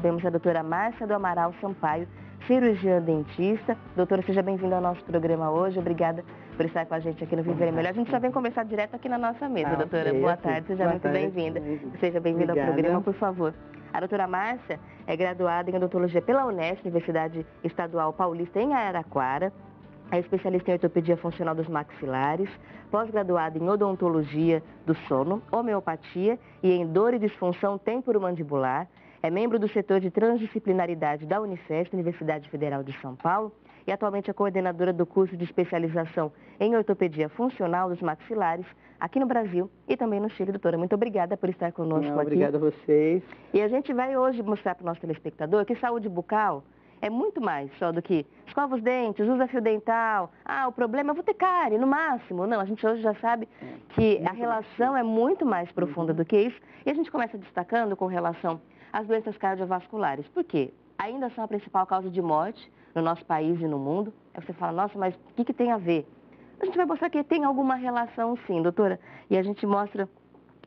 recebemos a doutora Márcia do Amaral Sampaio, cirurgiã dentista. Doutora, seja bem-vinda ao nosso programa hoje. Obrigada por estar com a gente aqui no Viver Melhor. A gente já vem conversar direto aqui na nossa mesa, doutora. Boa tarde, seja muito bem-vinda. Seja bem-vinda ao programa, por favor. A doutora Márcia é graduada em odontologia pela Unesp, Universidade Estadual Paulista, em Araraquara. É especialista em ortopedia funcional dos maxilares, pós-graduada em odontologia do sono, homeopatia e em dor e disfunção temporomandibular. É membro do setor de transdisciplinaridade da Unifesp, Universidade Federal de São Paulo, e atualmente é coordenadora do curso de especialização em ortopedia funcional dos maxilares aqui no Brasil e também no Chile. Doutora, muito obrigada por estar conosco aqui. Obrigada a vocês. E a gente vai hoje mostrar para o nosso telespectador que saúde bucal é muito mais só do que escova os dentes, usa fio dental. Ah, o problema é eu vou ter cárie, no máximo. Não, a gente hoje já sabe que a relação é muito mais profunda do que isso. E a gente começa destacando com relação às doenças cardiovasculares. Por quê? Ainda são a principal causa de morte no nosso país e no mundo. Aí você fala, nossa, mas o que tem a ver? A gente vai mostrar que tem alguma relação sim, doutora. E a gente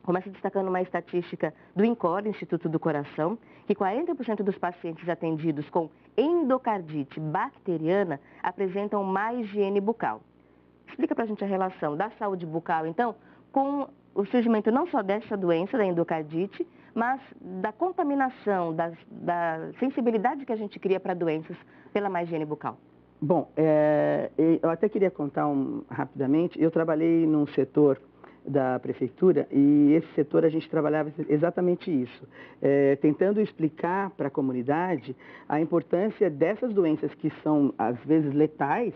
começa destacando uma estatística do INCOR, Instituto do Coração, que 40% dos pacientes atendidos com endocardite bacteriana apresentam má higiene bucal. Explica pra gente a relação da saúde bucal, então, com o surgimento não só dessa doença, da endocardite, mas da contaminação, da sensibilidade que a gente cria para doenças pela má higiene bucal. Bom, eu até queria contar rapidamente, eu trabalhei num setor da prefeitura e esse setor a gente trabalhava exatamente isso, tentando explicar para a comunidade a importância dessas doenças que são às vezes letais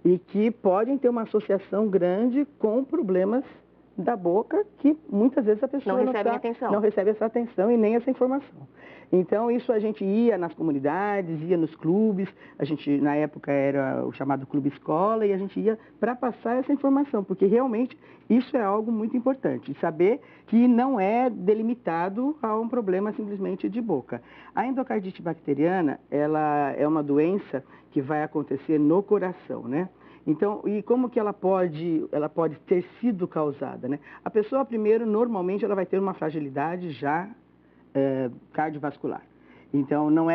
e que podem ter uma associação grande com problemas da boca que muitas vezes a pessoa não recebe essa atenção e nem essa informação. Então isso a gente ia nas comunidades, ia nos clubes, a gente na época era o chamado Clube Escola e a gente ia para passar essa informação, porque realmente isso é algo muito importante, saber que não é delimitado a um problema simplesmente de boca. A endocardite bacteriana, ela é uma doença que vai acontecer no coração, né? Então, e como que ela pode ter sido causada, né? A pessoa, primeiro, normalmente, ela vai ter uma fragilidade já cardiovascular. Então, não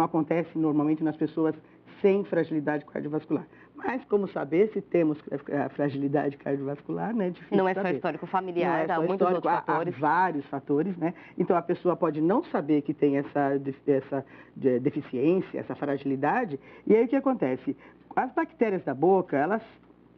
acontece normalmente nas pessoas sem fragilidade cardiovascular. Mas, como saber se temos fragilidade cardiovascular, né? É difícil não é saber. Só histórico familiar, há muitos outros fatores. Há vários fatores, né? Então, a pessoa pode não saber que tem essa deficiência, essa fragilidade, e aí o que acontece? As bactérias da boca,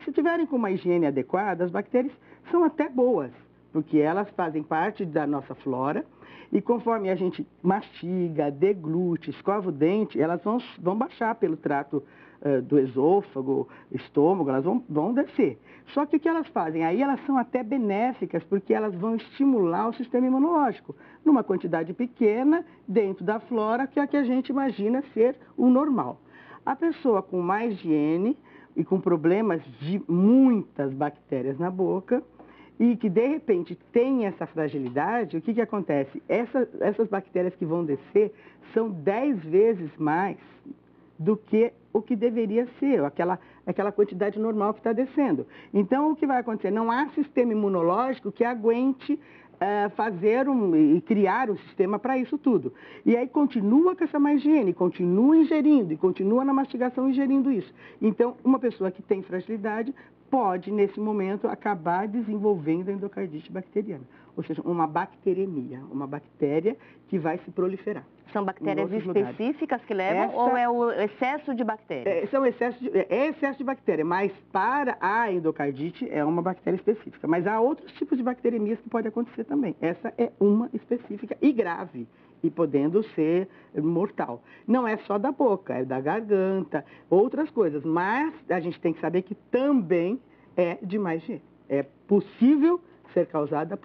se tiverem com uma higiene adequada, as bactérias são até boas, porque elas fazem parte da nossa flora, e conforme a gente mastiga, deglute, escova o dente, elas vão baixar pelo trato do esôfago, estômago, elas vão descer. Só que o que elas fazem? Aí elas são até benéficas, porque elas vão estimular o sistema imunológico, numa quantidade pequena, dentro da flora, que é a que a gente imagina ser o normal. A pessoa com má higiene e com problemas de muitas bactérias na boca, e que de repente tem essa fragilidade, o que acontece? Essas bactérias que vão descer são 10 vezes mais do que o que deveria ser, aquela quantidade normal que está descendo. Então, o que vai acontecer? Não há sistema imunológico que aguente fazer e criar um sistema para isso tudo. E aí continua com essa má higiene, continua ingerindo e continua na mastigação ingerindo isso. Então, uma pessoa que tem fragilidade pode, nesse momento, acabar desenvolvendo a endocardite bacteriana, ou seja, uma bacteremia, uma bactéria que vai se proliferar. São bactérias específicas que levam ou é o excesso de bactérias? É excesso de bactéria, mas para a endocardite é uma bactéria específica. Mas há outros tipos de bacteremias que podem acontecer também. Essa é uma específica e grave, e podendo ser mortal. Não é só da boca, é da garganta, outras coisas. Mas a gente tem que saber que também é de má higiene. É possível ser causada por